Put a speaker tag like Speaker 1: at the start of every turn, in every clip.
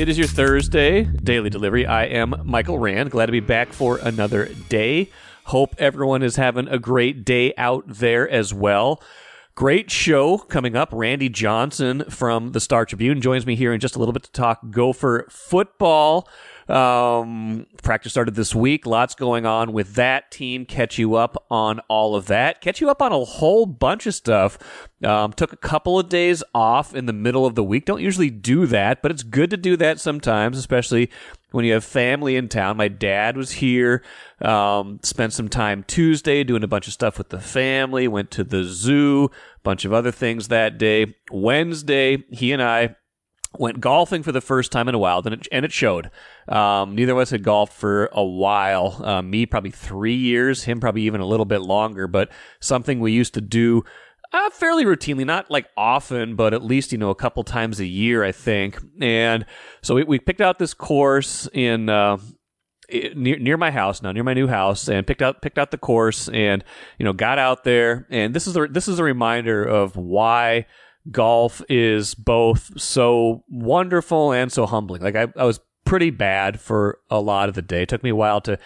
Speaker 1: It is your Thursday daily delivery. I am Michael Rand. Glad to be back for another day. Hope everyone is having a great day out there as well. Great show coming up. Randy Johnson from the Star Tribune joins me here in just a little bit to talk Gopher football. Practice started this week. Lots going on with that team. Catch you up on all of that. Catch you up on a whole bunch of stuff. Took a couple of days off in the middle of the week. Don't usually do that, but it's good to do that sometimes, especially when you have family in town. My dad was here, spent some time Tuesday doing a bunch of stuff with the family, went to the zoo, a bunch of other things that day. Wednesday, he and I went golfing for the first time in a while, and it showed. Neither of us had golfed for a while. Me, probably 3 years, him probably even a little bit longer, but something we used to do fairly routinely, not like often, but at least, a couple times a year, I think. And so we picked out this course in near my house now, near my new house, and picked out the course, and got out there. And this is a reminder of why golf is both so wonderful and so humbling. Like I was pretty bad for a lot of the day. It took me a while to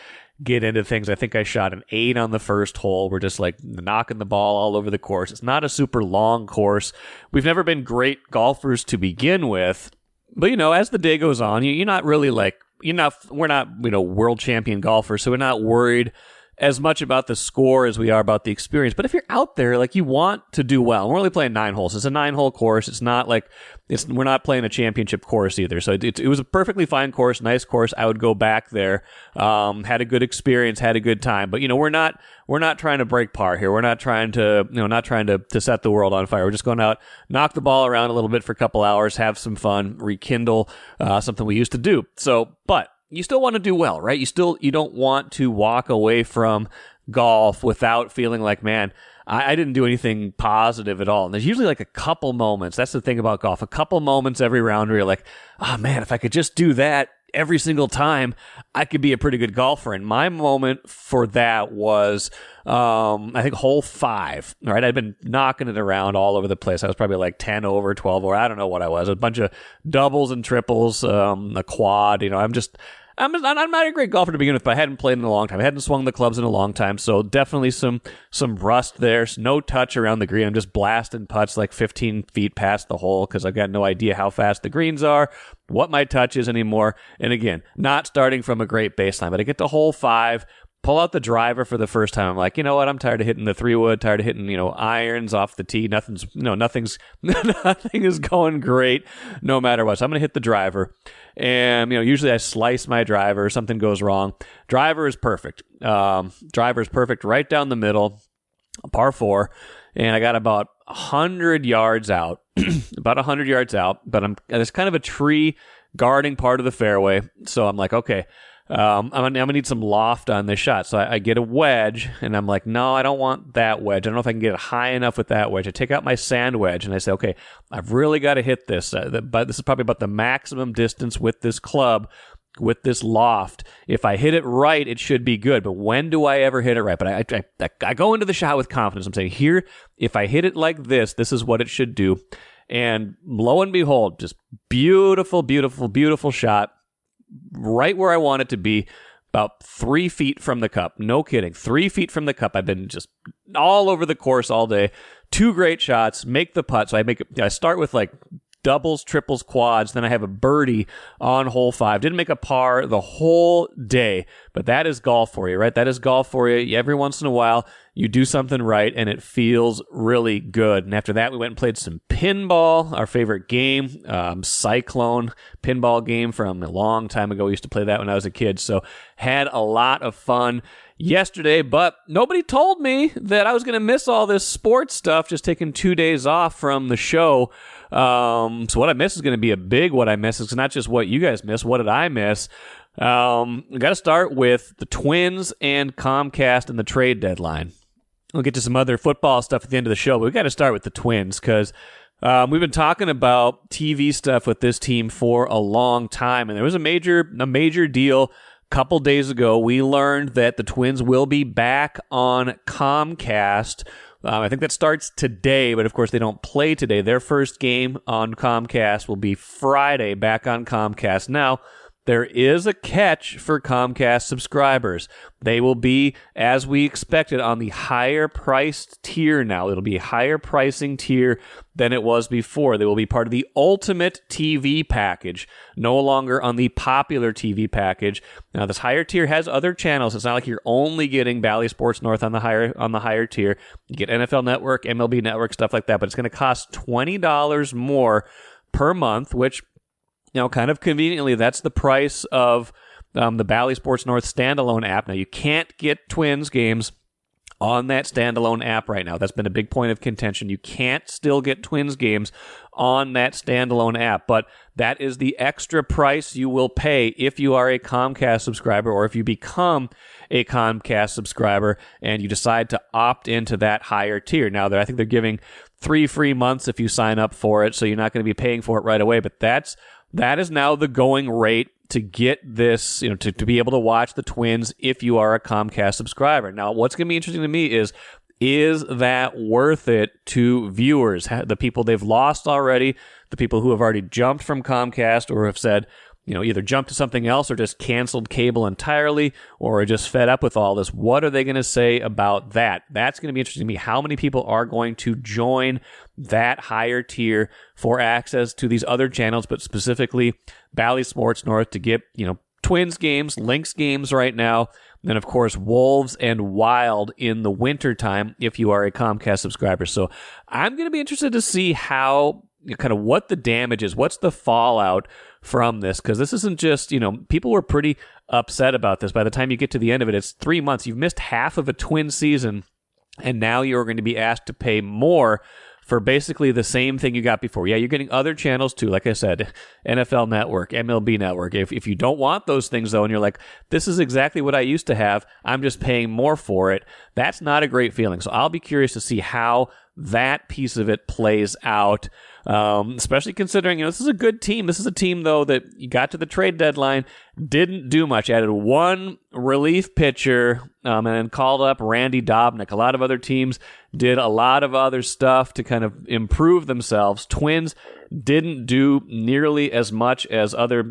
Speaker 1: get into things. I think I shot an 8 on the first hole. We're just like knocking the ball all over the course. It's not a super long course. We've never been great golfers to begin with, but as the day goes on, you're not really like, we're not world champion golfers, so we're not worried as much about the score as we are about the experience. But if you're out there, like, you want to do well. We're only playing 9 holes. It's a 9-hole course. It's not like we're not playing a championship course either. So it was a perfectly fine course, nice course. I would go back there. Had a good experience, had a good time. But we're not trying to break par here. We're not trying to set the world on fire. We're just going out, knock the ball around a little bit for a couple hours, have some fun, rekindle something we used to do. But you still want to do well, right? You don't want to walk away from golf without feeling like, man, I didn't do anything positive at all. And there's usually like a couple moments. That's the thing about golf. A couple moments every round where you're like, oh man, if I could just do that every single time, I could be a pretty good golfer. And my moment for that was, I think, hole 5. Right, I'd been knocking it around all over the place. I was probably like 10 over, 12 over. I don't know what I was. A bunch of doubles and triples, a quad. I'm not a great golfer to begin with, but I hadn't played in a long time. I hadn't swung the clubs in a long time, so definitely some rust there. No touch around the green. I'm just blasting putts like 15 feet past the hole because I've got no idea how fast the greens are, what my touch is anymore. And again, not starting from a great baseline, but I get to hole 5, pull out the driver for the first time. I'm like, you know what? I'm tired of hitting the 3-wood, tired of hitting, irons off the tee. Nothing is going great no matter what. So I'm going to hit the driver. And, usually I slice my driver, something goes wrong. Driver is perfect. Driver is perfect right down the middle, par 4. And I got about 100 yards out, but there's kind of a tree guarding part of the fairway. So I'm like, okay, I'm gonna need some loft on this shot. So I get a wedge, and I'm like, no, I don't want that wedge. I don't know if I can get it high enough with that wedge. I take out my sand wedge, and I say, okay, I've really got to hit this. But this is probably about the maximum distance with this club, with this loft. If I hit it right, it should be good. But when do I ever hit it right? But I go into the shot with confidence. I'm saying, here, if I hit it like this is what it should do. And lo and behold, just beautiful, beautiful, beautiful shot. Right where I want it to be, about 3 feet from the cup. No kidding. 3 feet from the cup. I've been just all over the course all day. 2 great shots. Make the putt. So I start with like doubles, triples, quads. Then I have a birdie on hole 5. Didn't make a par the whole day, but that is golf for you, right? That is golf for you. Every once in a while, you do something right, and it feels really good. And after that, we went and played some pinball, our favorite game, Cyclone pinball game from a long time ago. We used to play that when I was a kid, so had a lot of fun yesterday, but nobody told me that I was going to miss all this sports stuff, just taking 2 days off from the show. So what I miss is going to be a big what I miss. It's not just what you guys miss. What did I miss? We got to start with the Twins and Comcast and the trade deadline. We'll get to some other football stuff at the end of the show, but we got to start with the Twins because we've been talking about TV stuff with this team for a long time, and there was a major deal a couple days ago. We learned that the Twins will be back on Comcast I think that starts today, but of course they don't play today. Their first game on Comcast will be Friday back on Comcast. Now, there is a catch for Comcast subscribers. They will be, as we expected, on the higher priced tier now. It'll be a higher pricing tier than it was before. They will be part of the Ultimate TV package, no longer on the Popular TV package. Now, this higher tier has other channels. It's not like you're only getting Bally Sports North on the higher tier. You get NFL Network, MLB Network, stuff like that, but it's going to cost $20 more per month, which, kind of conveniently, that's the price of the Bally Sports North standalone app. Now, you can't get Twins games on that standalone app right now. That's been a big point of contention. You can't still get Twins games on that standalone app, but that is the extra price you will pay if you are a Comcast subscriber or if you become a Comcast subscriber and you decide to opt into that higher tier. Now, I think they're giving 3 free months if you sign up for it, so you're not going to be paying for it right away, but that is now the going rate to get this, to be able to watch the Twins if you are a Comcast subscriber. Now, what's going to be interesting to me is that worth it to viewers? The people they've lost already, the people who have already jumped from Comcast or have said, either jumped to something else or just canceled cable entirely or are just fed up with all this. What are they going to say about that? That's going to be interesting to me. How many people are going to join that higher tier for access to these other channels, but specifically Bally Sports North to get, Twins games, Lynx games right now, and then, of course, Wolves and Wild in the wintertime if you are a Comcast subscriber. So I'm going to be interested to see how, kind of what the damage is, what's the fallout from this, because this isn't just, people were pretty upset about this. By the time you get to the end of it, it's 3 months. You've missed half of a Twin season, and now you're going to be asked to pay more for basically the same thing you got before. Yeah, you're getting other channels too, like I said, NFL Network, MLB Network. If you don't want those things, though, and you're like, this is exactly what I used to have, I'm just paying more for it, that's not a great feeling. So I'll be curious to see how that piece of it plays out, especially considering, this is a good team. This is a team, though, that you got to the trade deadline, didn't do much, added one relief pitcher, and then called up Randy Dobnak. A lot of other teams did a lot of other stuff to kind of improve themselves. Twins didn't do nearly as much as other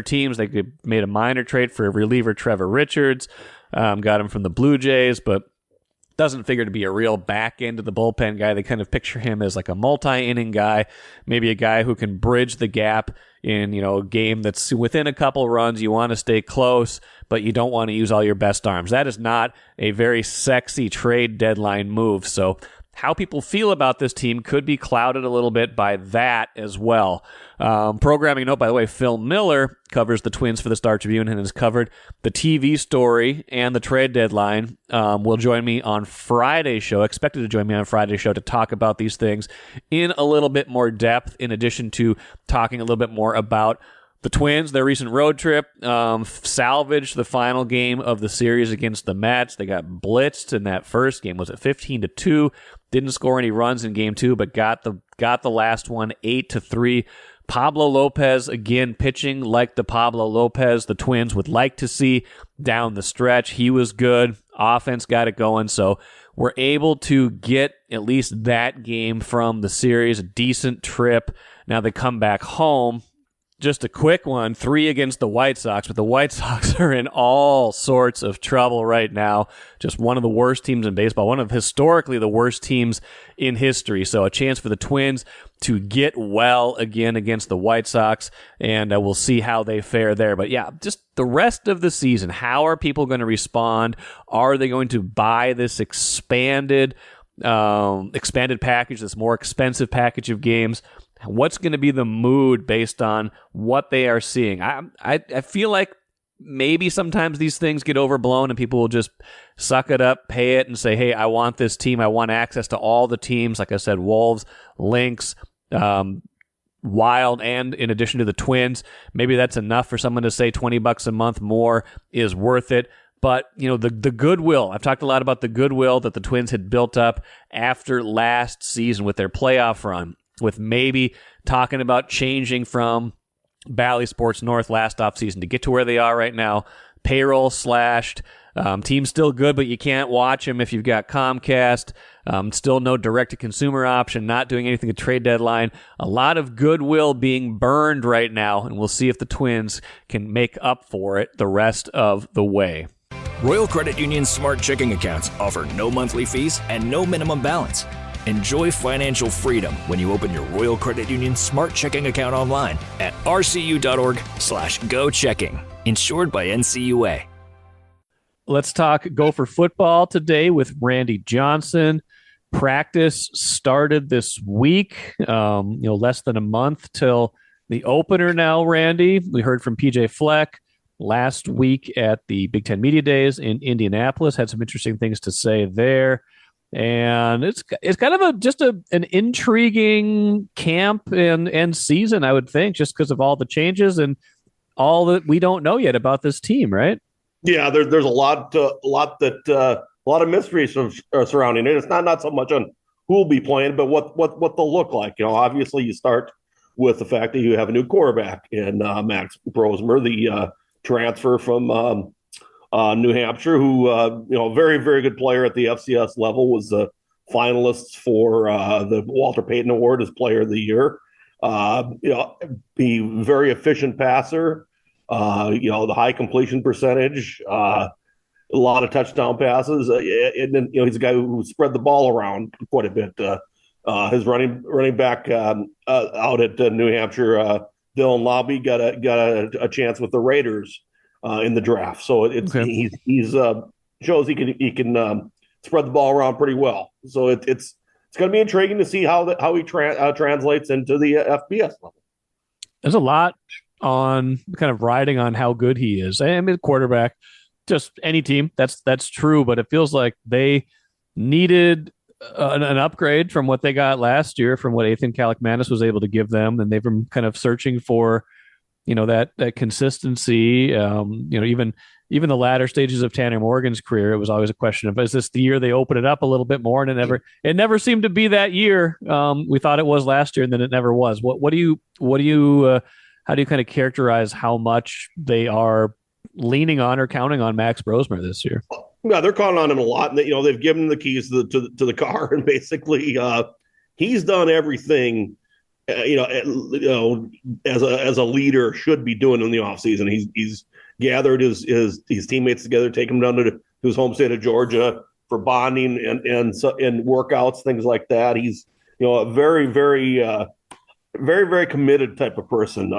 Speaker 1: teams. They made a minor trade for reliever Trevor Richards, got him from the Blue Jays, but doesn't figure to be a real back end of the bullpen guy. They kind of picture him as like a multi-inning guy, maybe a guy who can bridge the gap in, a game that's within a couple runs. You want to stay close, but you don't want to use all your best arms. That is not a very sexy trade deadline move. So how people feel about this team could be clouded a little bit by that as well. Programming note, by the way, Phil Miller covers the Twins for the Star Tribune and has covered the TV story and the trade deadline. Will join me on Friday's show, expected to join me on Friday's show to talk about these things in a little bit more depth, in addition to talking a little bit more about the Twins, their recent road trip, salvaged the final game of the series against the Mets. They got blitzed in that first game. Was it 15-2? Didn't score any runs in game 2, but got the last one 8-3. Pablo Lopez, again, pitching like the Pablo Lopez the Twins would like to see down the stretch. He was good. Offense got it going. So we're able to get at least that game from the series. A decent trip. Now they come back home. Just a quick one, 3 against the White Sox, but the White Sox are in all sorts of trouble right now. Just one of the worst teams in baseball, one of historically the worst teams in history. So a chance for the Twins to get well again against the White Sox, and we'll see how they fare there. But yeah, just the rest of the season, how are people going to respond? Are they going to buy this expanded package, this more expensive package of games? What's going to be the mood based on what they are seeing? I feel like maybe sometimes these things get overblown and people will just suck it up, pay it, and say, hey, I want this team. I want access to all the teams. Like I said, Wolves, Lynx, Wild, and in addition to the Twins. Maybe that's enough for someone to say $20 a month more is worth it. But, the goodwill, I've talked a lot about the goodwill that the Twins had built up after last season with their playoff run, with maybe talking about changing from Bally Sports North last offseason to get to where they are right now. payroll slashed. Team's still good, but you can't watch them if you've got Comcast. Still no direct-to-consumer option, not doing anything at trade deadline. A lot of goodwill being burned right now, and we'll see if the Twins can make up for it the rest of the way.
Speaker 2: Royal Credit Union's smart checking accounts offer no monthly fees and no minimum balance. Enjoy financial freedom when you open your Royal Credit Union smart checking account online at rcu.org/go-checking. Insured by NCUA.
Speaker 1: Let's talk Gopher football today with Randy Johnson. Practice started this week, less than a month till the opener now, Randy. We heard from PJ Fleck last week at the Big Ten Media Days in Indianapolis. Had some interesting things to say there. And it's kind of an intriguing camp and season, I would think, just because of all the changes and all that we don't know yet about this team, right?
Speaker 3: Yeah, there's a lot of mysteries surrounding it. It's not so much on who will be playing, but what they'll look like. Obviously you start with the fact that you have a new quarterback in Max Brosmer, the transfer from New Hampshire, who very, very good player at the FCS level, was a finalist for the Walter Payton Award as Player of the Year. Be very efficient passer. The high completion percentage, a lot of touchdown passes, and then he's a guy who spread the ball around quite a bit. His running back out at New Hampshire, Dylan Lobby, got a chance with the Raiders in the draft. So he's shows he can spread the ball around pretty well. So it's going to be intriguing to see how he translates into the FBS level.
Speaker 1: There's a lot on kind of riding on how good he is. I mean, quarterback, just any team, that's true, but it feels like they needed an upgrade from what they got last year, from what Ethan Kaliakmanis was able to give them, and they've been kind of searching for that consistency. Even the latter stages of Tanner Morgan's career, it was always a question of, is this the year they open it up a little bit more? And it never seemed to be that year. We thought it was last year, and then it never was. How do you kind of characterize how much they are leaning on or counting on Max Brosmer this year?
Speaker 3: Yeah, they're counting on him a lot. They've given him the keys to the car, and basically he's done everything as a leader should be doing in the offseason. He's gathered his teammates together, taken them down to his home state of Georgia for bonding and workouts, things like that. He's a very, very, very, very committed type of person.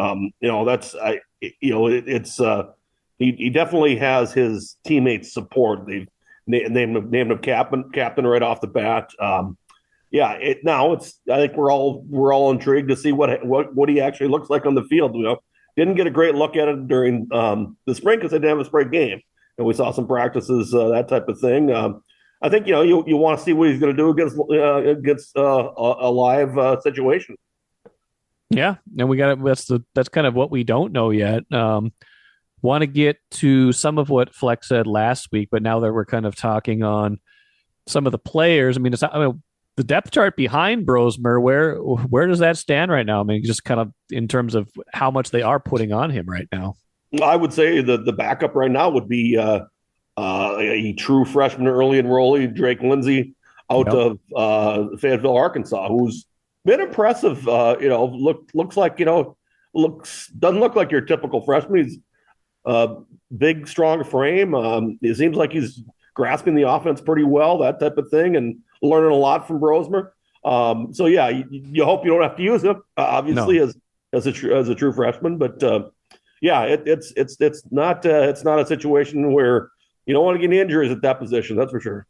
Speaker 3: He definitely has his teammates' support. They've named him captain right off the bat. I think we're all intrigued to see what he actually looks like on the field. Didn't get a great look at it during the spring because they didn't have a spring game, and we saw some practices, that type of thing. I think you want to see what he's going to do against a live situation.
Speaker 1: Yeah, and that's kind of what we don't know yet. Want to get to some of what Fleck said last week, but now that we're kind of talking on some of the players, the depth chart behind Brosmer, where does that stand right now? I mean, just kind of in terms of how much they are putting on him right now.
Speaker 3: I would say the backup right now would be a true freshman early enrollee, Drake Lindsay, out of Fayetteville, Arkansas, who's been impressive. Doesn't look like your typical freshman. He's big, strong frame. It seems like he's grasping the offense pretty well, that type of thing, and learning a lot from Brosmer. You hope you don't have to use him, obviously, as a true freshman. But it's not a situation where you don't want to get injuries at that position. That's for sure.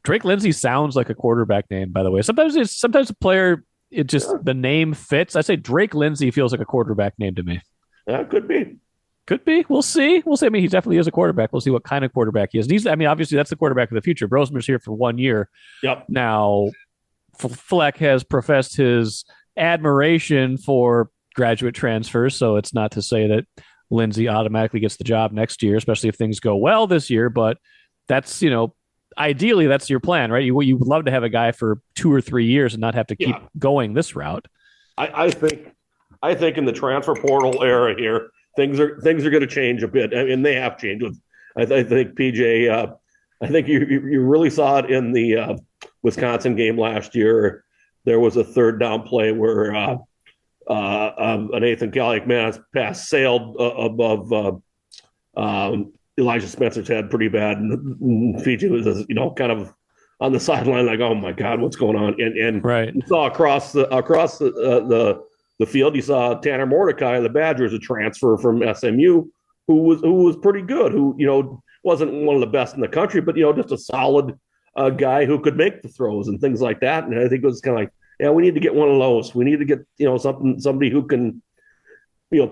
Speaker 1: Drake Lindsay sounds like a quarterback name, by the way. Sometimes a player, the name fits. I say Drake Lindsay feels like a quarterback name to me.
Speaker 3: Yeah, could be.
Speaker 1: Could be. We'll see. I mean, he definitely is a quarterback. We'll see what kind of quarterback he is. And obviously, that's the quarterback of the future. Brosmer's here for 1 year.
Speaker 3: Yep.
Speaker 1: Now, Fleck has professed his admiration for graduate transfers, so it's not to say that Lindsay automatically gets the job next year, especially if things go well this year. But that's, ideally, that's your plan, right? You would love to have a guy for 2 or 3 years and not have to keep going this route.
Speaker 3: I think in the transfer portal era here, things are going to change a bit, and they have changed. I think PJ. I think you really saw it in the Wisconsin game last year. There was a third down play where an Nathan Gallick pass sailed above Elijah Spencer's head pretty bad, and Fiji was kind of on the sideline like, oh my God, what's going on? And
Speaker 1: right.
Speaker 3: You saw across the field, you saw Tanner Mordecai, the Badgers, a transfer from SMU, who was pretty good, who wasn't one of the best in the country, but just a solid guy who could make the throws and things like that. And I think it was kind of like, yeah, we need to get one of those. We need to get somebody who can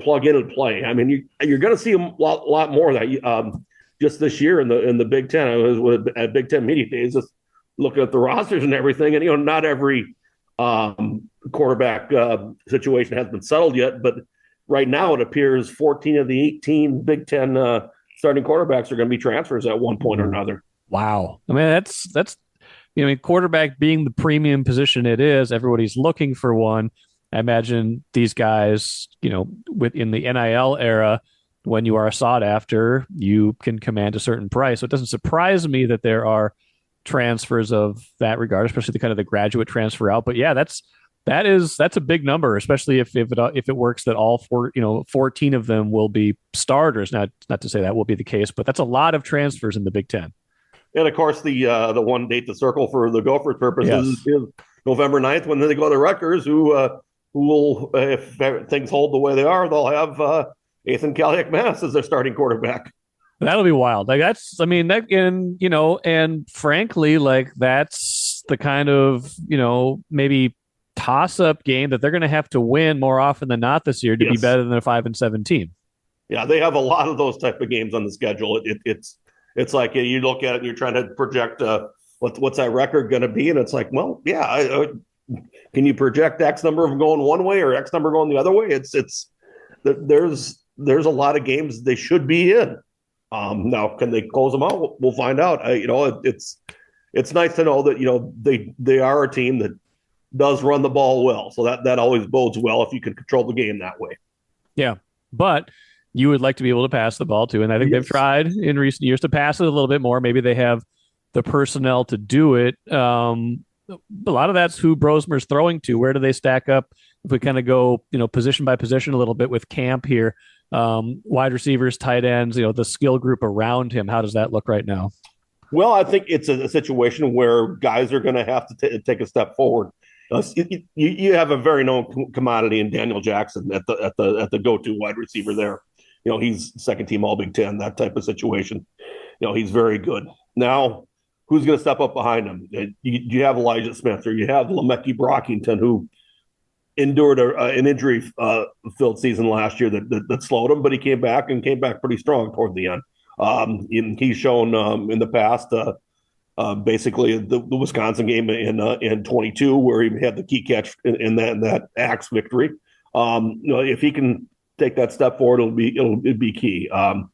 Speaker 3: plug in and play. I mean, you're going to see a lot more of that just this year in the Big Ten. I was at Big Ten media days, just looking at the rosters and everything, and not every quarterback situation has been settled yet, but right now it appears 14 of the 18 Big Ten starting quarterbacks are going to be transfers at one point or another.
Speaker 1: Wow. I mean, that's quarterback being the premium position it is, everybody's looking for one. I imagine these guys, within the NIL era, when you are sought after, you can command a certain price. So it doesn't surprise me that there are transfers of that regard, especially the kind of the graduate transfer out. But yeah, that's a big number, especially if it works that all 14 of them will be starters. Not to say that will be the case, but that's a lot of transfers in the Big Ten.
Speaker 3: And of course, the one date to circle for the Gophers purposes is November 9th when they go to Rutgers, who will, if things hold the way they are, they'll have Ethan Kaliak-Mass as their starting quarterback.
Speaker 1: That'll be wild. Like and frankly, like that's the kind of, maybe toss-up game that they're going to have to win more often than not this year to be better than a 5-7 team. Yeah,
Speaker 3: they have a lot of those type of games on the schedule. It's like you look at it and you're trying to project what's that record going to be, and it's like, well, yeah, can you project X number of them going one way or X number going the other way? There's a lot of games they should be in. Now, can they close them out? We'll find out. It's nice to know that they are a team that does run the ball well, so that always bodes well if you can control the game that way.
Speaker 1: Yeah, but you would like to be able to pass the ball too, and I think they've tried in recent years to pass it a little bit more. Maybe they have the personnel to do it. A lot of that's who Brosmer's throwing to. Where do they stack up? If we kind of go, position by position a little bit with Camp here, wide receivers, tight ends, the skill group around him. How does that look right now?
Speaker 3: Well, I think it's a situation where guys are going to have to take a step forward. You have a very known commodity in Daniel Jackson at the go-to wide receiver there. He's second team All Big Ten, that type of situation. He's very good. Now, who's going to step up behind him? You have Elijah Smith, or you have Lemeki Brockington, who endured an injury-filled season last year that slowed him, but he came back pretty strong toward the end. He's shown in the past, basically the Wisconsin game in 22, where he had the key catch in that Axe victory. If he can take that step forward, it'll be key. And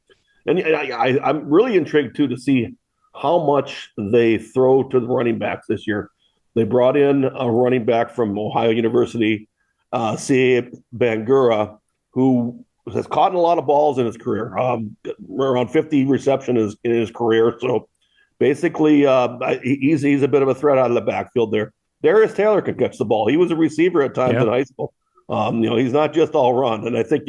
Speaker 3: I'm really intrigued too to see how much they throw to the running backs this year. They brought in a running back from Ohio University, C.A. Bangura, who has caught a lot of balls in his career, around 50 receptions in his career. So basically, he's a bit of a threat out of the backfield there. Darius Taylor can catch the ball. He was a receiver at times in high school. He's not just all run. And I think,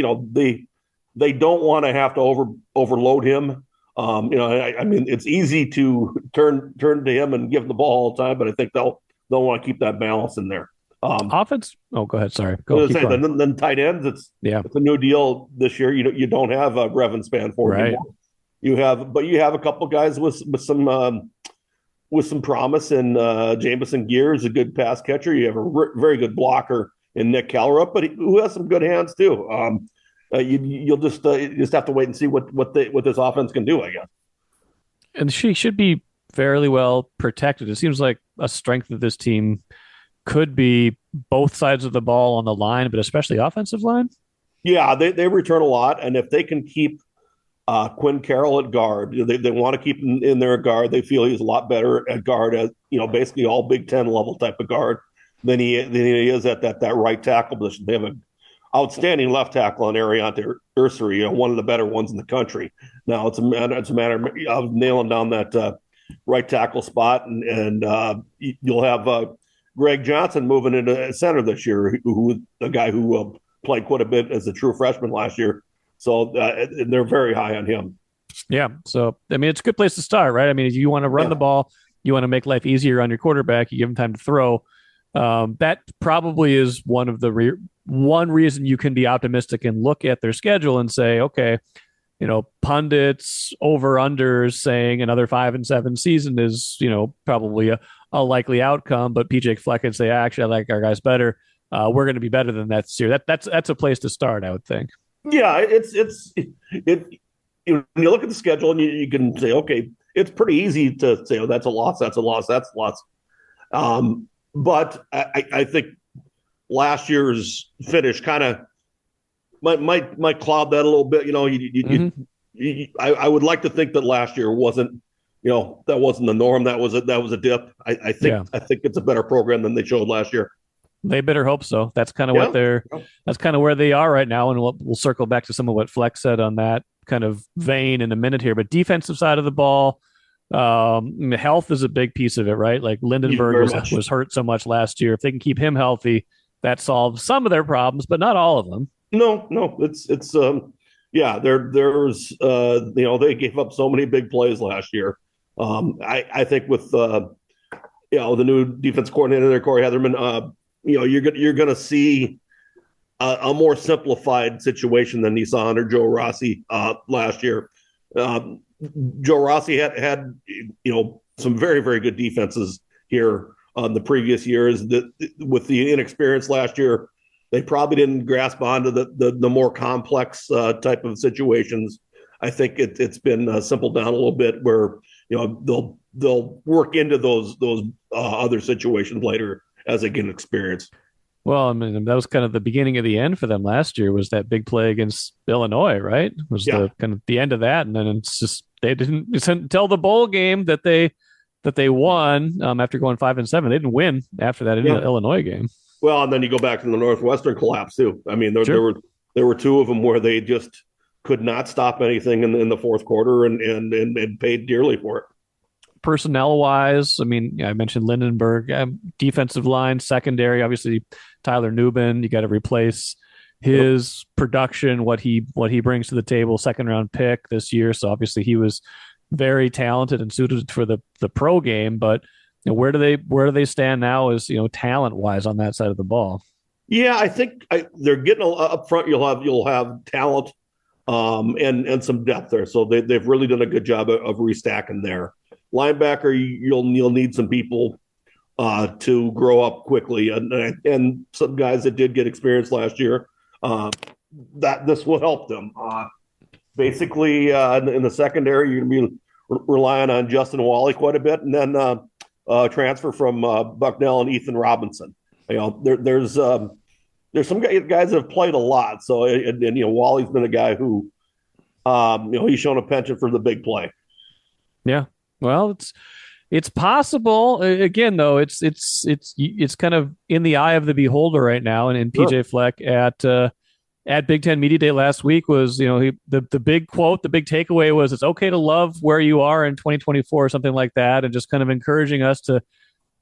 Speaker 3: they don't want to have to overload him. I mean, it's easy to turn to him and give him the ball all the time, but I think they'll want to keep that balance in there.
Speaker 1: Offense. Oh, go ahead. Sorry.
Speaker 3: Then tight ends. It's a new deal this year. You don't have Grevin Spanford anymore. You have a couple guys with some promise, and Jamison Gear is a good pass catcher. You have a very good blocker in Nick Callerup, but who has some good hands too. You'll just have to wait and see what this offense can do, I guess.
Speaker 1: And she should be fairly well protected. It seems like a strength of this team could be both sides of the ball on the line, but especially offensive line.
Speaker 3: Yeah, they return a lot, and if they can keep Quinn Carroll at guard, they want to keep him in there at guard. They feel he's a lot better at guard, as basically all Big Ten level type of guard than he is at that right tackle position. They have outstanding left tackle in Ariante Ursary, one of the better ones in the country. Now it's a matter of nailing down that right tackle spot, and you'll have Greg Johnson moving into center this year, who a guy who played quite a bit as a true freshman last year. So they're very high on him.
Speaker 1: Yeah. So, I mean, it's a good place to start, right? I mean, if you want to run the ball, you want to make life easier on your quarterback, you give him time to throw. That probably is one of the one reason you can be optimistic and look at their schedule and say, okay, pundits, over-unders saying another 5-7 season is, probably a likely outcome. But PJ Fleck can say, actually, I like our guys better. We're going to be better than that this year. That's a place to start, I would think.
Speaker 3: Yeah, when you look at the schedule and you can say, okay, it's pretty easy to say, oh, that's a loss, that's a loss, that's a loss. But I think last year's finish kind of might cloud that a little bit. I would like to think that last year wasn't, that wasn't the norm. That was a dip. I think it's a better program than they showed last year.
Speaker 1: They better hope so. That's kind of that's kind of where they are right now. And we'll circle back to some of what Fleck said on that kind of vein in a minute here. But defensive side of the ball, health is a big piece of it, right? Like Lindenberg was hurt so much last year. If they can keep him healthy, that solves some of their problems, but not all of them.
Speaker 3: No, it's there's they gave up so many big plays last year. I think with the new defense coordinator there, Corey Heatherman, you're going to see a more simplified situation than you saw under Joe Rossi last year. Joe Rossi had some very, very good defenses here on the previous years. With the inexperience last year, they probably didn't grasp onto the more complex type of situations. I think it's been simpled down a little bit where they'll work into those other situations later as they get experience.
Speaker 1: Well, I mean, that was kind of the beginning of the end for them last year, was that big play against Illinois, right? Was the kind of the end of that. And then it's just, it's until the bowl game that they won after going 5-7. They didn't win after that Illinois game.
Speaker 3: Well, and then you go back to the Northwestern collapse too. I mean, there were two of them where they just could not stop anything in the fourth quarter and paid dearly for it.
Speaker 1: Personnel-wise, I mean, I mentioned Lindenberg, defensive line, secondary, obviously Tyler Nubin. You got to replace his production, what he brings to the table. Second-round pick this year, so obviously he was very talented and suited for the pro game. But where do they stand now as talent-wise on that side of the ball?
Speaker 3: Yeah, I think they're getting up front. You'll have talent and some depth there, so they've really done a good job of restacking there. Linebacker, you'll need some people to grow up quickly, and some guys that did get experience last year. That this will help them. Basically, in the secondary, you're going to be relying on Justin Wally quite a bit, and then transfer from Bucknell and Ethan Robinson. There's some guys that have played a lot. So and Wally's been a guy who he's shown a penchant for the big play.
Speaker 1: Yeah. Well, it's possible. Again, though, it's kind of in the eye of the beholder right now. And PJ Fleck at Big Ten Media Day last week was, the big quote, the big takeaway was, it's okay to love where you are in 2024 or something like that, and just kind of encouraging us to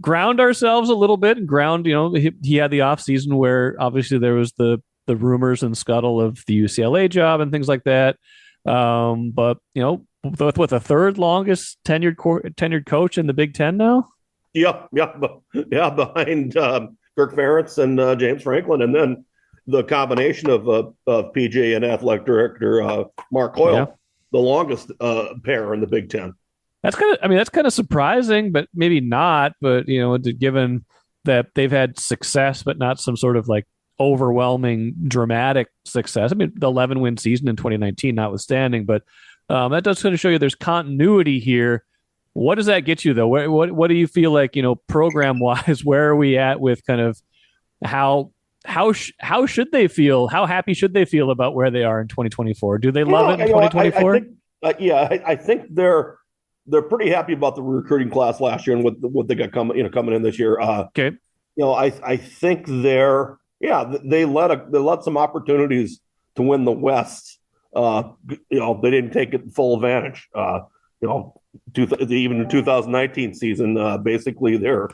Speaker 1: ground ourselves a little bit and ground. He had the off season where obviously there was the rumors and scuttle of the UCLA job and things like that. But with a third longest tenured coach in the Big Ten now.
Speaker 3: Yeah, behind Kirk Ferentz and James Franklin, and then the combination of PJ and athletic director Mark Hoyle, the longest pair in the Big Ten.
Speaker 1: That's kind of surprising, but maybe not. But given that they've had success, but not some sort of like overwhelming, dramatic success. I mean, the 11-win season in 2019 notwithstanding, but that does kind of show you there's continuity here. What does that get you, though? What do you feel like, program-wise, where are we at with kind of how should they feel? How happy should they feel about where they are in 2024? Do they love it in 2024?
Speaker 3: I think they're pretty happy about the recruiting class last year and what they got coming in this year.
Speaker 1: Okay.
Speaker 3: I think they're Yeah, they let some opportunities to win the West. They didn't take it full advantage. Even the 2019 season, basically they're,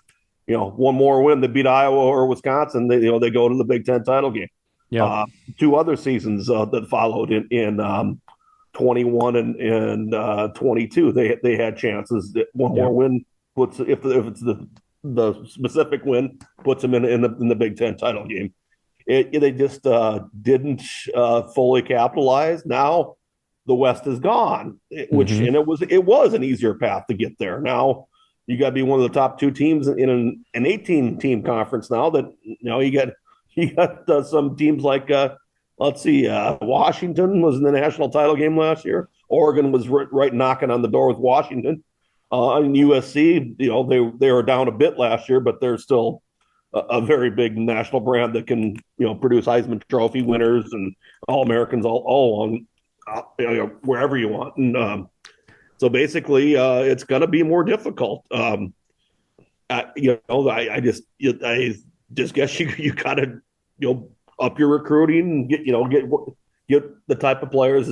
Speaker 3: one more win, they beat Iowa or Wisconsin, they go to the Big Ten title game.
Speaker 1: Yeah.
Speaker 3: Two other seasons that followed in 21 and 22, they had chances. One more win puts, if it's the specific win, puts them in the Big Ten title game. They just didn't fully capitalize. Now the West is gone, and it was an easier path to get there. Now you got to be one of the top two teams in an 18-team conference. Now that you got some teams like Washington was in the national title game last year. Oregon was right knocking on the door with Washington. And USC, they were down a bit last year, but they're still a very big national brand that can, produce Heisman Trophy winners and All-Americans all along, wherever you want. And so basically, it's going to be more difficult. I just guess you got to, up your recruiting and get the type of players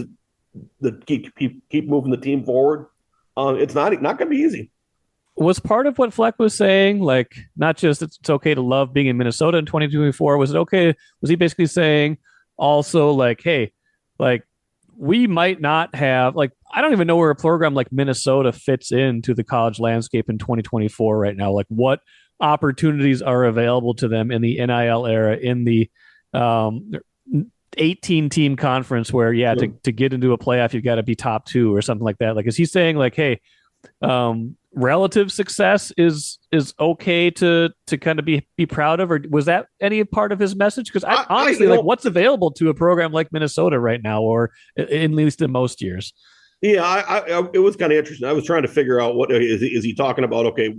Speaker 3: that keep moving the team forward. It's not going to be easy.
Speaker 1: Was part of what Fleck was saying, like, not just it's okay to love being in Minnesota in 2024, was it okay? Was he basically saying also, like, hey, like, we might not have, like, I don't even know where a program like Minnesota fits into the college landscape in 2024 right now. Like, what opportunities are available to them in the NIL era, in the 18-team conference where, to get into a playoff, you've got to be top two or something like that. Like, is he saying, like, hey, relative success is okay to kind of be proud of, or was that any part of his message? Because honestly, like, what's available to a program like Minnesota right now, or at least in most years?
Speaker 3: Yeah, it was kind of interesting. I was trying to figure out what is he talking about? Okay,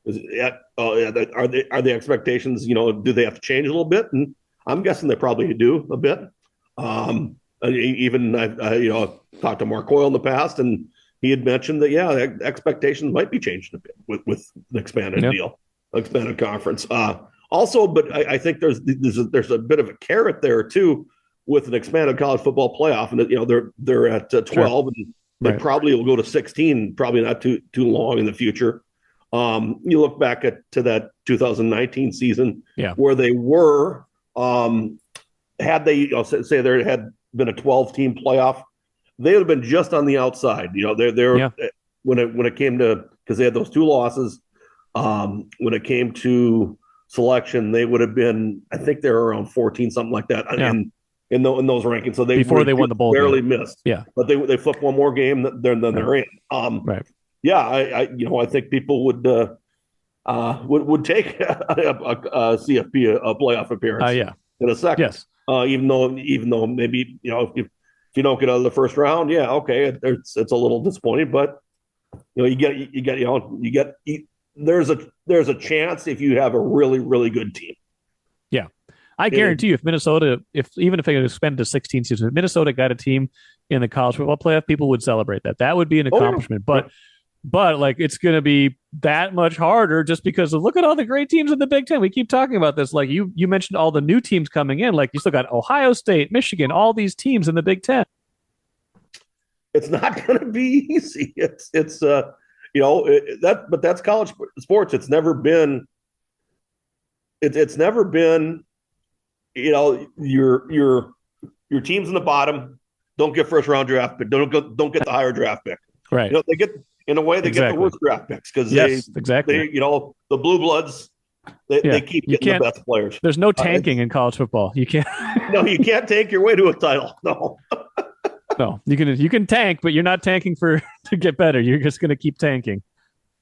Speaker 3: are the expectations? Do they have to change a little bit? And I'm guessing they probably do a bit. Even I've talked to Mark Coyle in the past, and he had mentioned that expectations might be changed a bit with an expanded deal, expanded conference. Also, but I think there's a bit of a carrot there too with an expanded college football playoff, and they're at 12, sure. And they probably will go to 16, probably not too long in the future. You look back to that 2019 season, where they were, had they say there had been a 12-team playoff, they would have been just on the outside. They're when it came to, because they had those two losses. When it came to selection, they would have been, I think they were around 14, something like that, in those rankings. So they
Speaker 1: won the bowl,
Speaker 3: barely missed.
Speaker 1: Yeah,
Speaker 3: but they flipped one more game than they're in. I think people would take a CFP a playoff appearance. In a second.
Speaker 1: Yes.
Speaker 3: Even though maybe if you don't get out of the first round, it's a little disappointing, but there's a chance if you have a really, really good team.
Speaker 1: Yeah. I guarantee you, if Minnesota, even if they expanded to 16 seasons, if Minnesota got a team in the college football playoff, people would celebrate that. That would be an accomplishment. But like, it's going to be that much harder just because of, look at all the great teams in the Big Ten. We keep talking about this. Like you mentioned all the new teams coming in. Like you still got Ohio State, Michigan, all these teams in the Big Ten.
Speaker 3: It's not going to be easy. But that's college sports. It's never been your teams in the bottom don't get first round draft pick. Don't get the higher draft pick.
Speaker 1: Right.
Speaker 3: They get the worst draft picks because the blue bloods they keep getting the best players.
Speaker 1: There's no tanking in college football. You can't.
Speaker 3: No, you can't tank your way to a title. No.
Speaker 1: No, you can tank, but you're not tanking to get better. You're just going to keep tanking.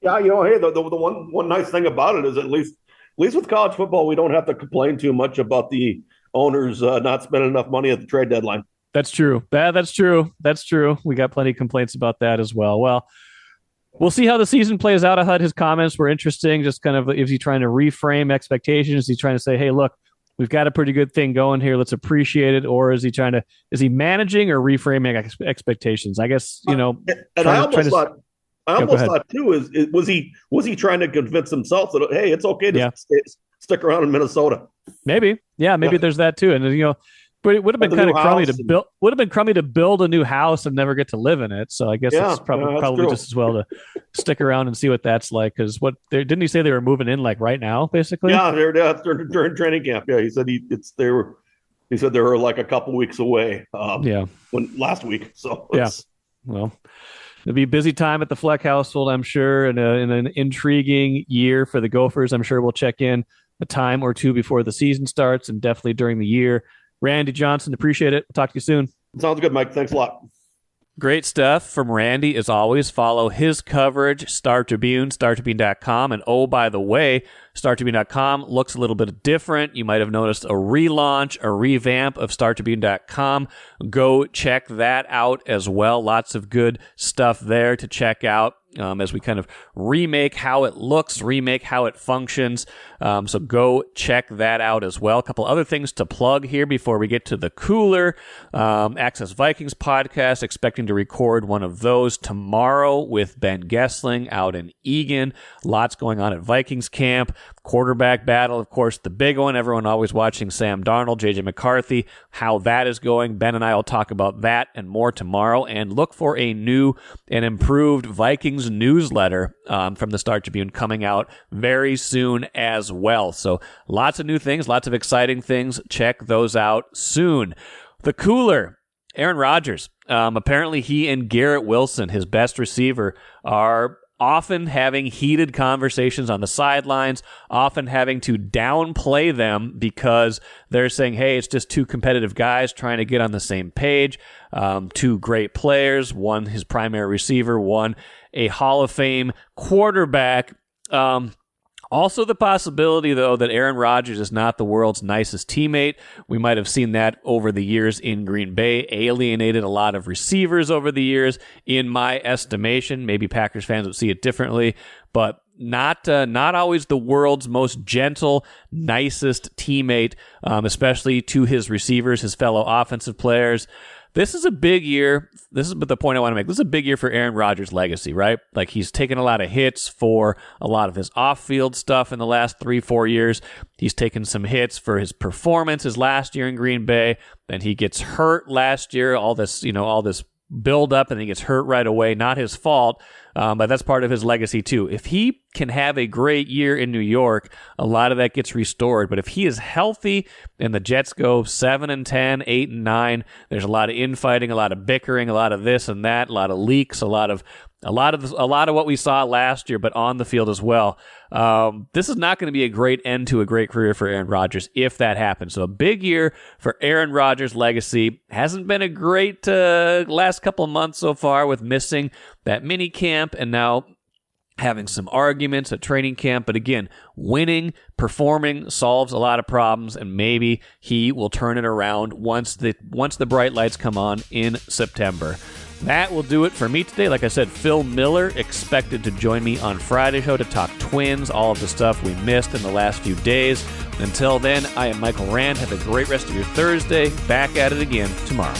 Speaker 3: Yeah, hey, the one nice thing about it is at least with college football, we don't have to complain too much about the owners not spending enough money at the trade deadline.
Speaker 1: That's true. That's true. That's true. We got plenty of complaints about that as well. Well, we'll see how the season plays out. I thought his comments were interesting. Just kind of, is he trying to reframe expectations? Is he trying to say, hey, look, we've got a pretty good thing going here. Let's appreciate it. Or is he managing or reframing expectations? I guess,
Speaker 3: I almost thought too, was he trying to convince himself that, hey, it's okay to stick around in Minnesota.
Speaker 1: Maybe. Yeah, maybe there's that too. And, but it would have been kind of crummy to build. Would have been crummy to build a new house and never get to live in it. So I guess it's probably just as well to stick around and see what that's like. Because didn't he say they were moving in like right now, basically?
Speaker 3: Yeah, they're during training camp. Yeah, he said He said they were like a couple weeks away. Last week. So
Speaker 1: well, it'll be a busy time at the Fleck household, I'm sure, and an intriguing year for the Gophers. I'm sure we'll check in a time or two before the season starts, and definitely during the year. Randy Johnson, appreciate it. Talk to you soon.
Speaker 3: Sounds good, Mike. Thanks a lot.
Speaker 1: Great stuff from Randy. As always, follow his coverage, Star Tribune, StarTribune.com. And oh, by the way, StarTribune.com looks a little bit different. You might have noticed a relaunch, a revamp of StarTribune.com. Go check that out as well. Lots of good stuff there to check out. As we kind of remake how it looks, remake how it functions. So go check that out as well. A couple other things to plug here before we get to the cooler. Access Vikings podcast, expecting to record one of those tomorrow with Ben Gessling out in Eagan. Lots going on at Vikings camp. Quarterback battle, of course, the big one. Everyone always watching Sam Darnold, J.J. McCarthy, how that is going. Ben and I will talk about that and more tomorrow, and look for a new and improved Vikings newsletter from the Star Tribune coming out very soon as well. So lots of new things, lots of exciting things. Check those out soon. The cooler, Aaron Rodgers. Apparently he and Garrett Wilson, his best receiver, are often having heated conversations on the sidelines, often having to downplay them because they're saying, hey, it's just two competitive guys trying to get on the same page. Two great players, one his primary receiver, one a Hall of Fame quarterback. Also the possibility, though, that Aaron Rodgers is not the world's nicest teammate. We might have seen that over the years in Green Bay, alienated a lot of receivers over the years, in my estimation. Maybe Packers fans would see it differently, but not always the world's most gentle, nicest teammate, especially to his receivers, his fellow offensive players. This is a big year. This is the point I want to make. This is a big year for Aaron Rodgers' legacy, right? Like, he's taken a lot of hits for a lot of his off-field stuff in the last 3-4 years. He's taken some hits for his performances last year in Green Bay. Then he gets hurt last year. All this build up, and he gets hurt right away. Not his fault, but that's part of his legacy too. If he can have a great year in New York, a lot of that gets restored. But if he is healthy and the Jets go 7-10, 8-9, there's a lot of infighting, a lot of bickering, a lot of this and that, a lot of leaks, a lot of what we saw last year, but on the field as well. This is not going to be a great end to a great career for Aaron Rodgers if that happens. So a big year for Aaron Rodgers' legacy. Hasn't been a great last couple of months so far, with missing that mini camp and now having some arguments at training camp. But again, winning, performing solves a lot of problems, and maybe he will turn it around once the bright lights come on in September. That will do it for me today. Like I said, Phil Miller expected to join me on Friday's show to talk Twins, all of the stuff we missed in the last few days. Until then, I am Michael Rand. Have a great rest of your Thursday. Back at it again tomorrow.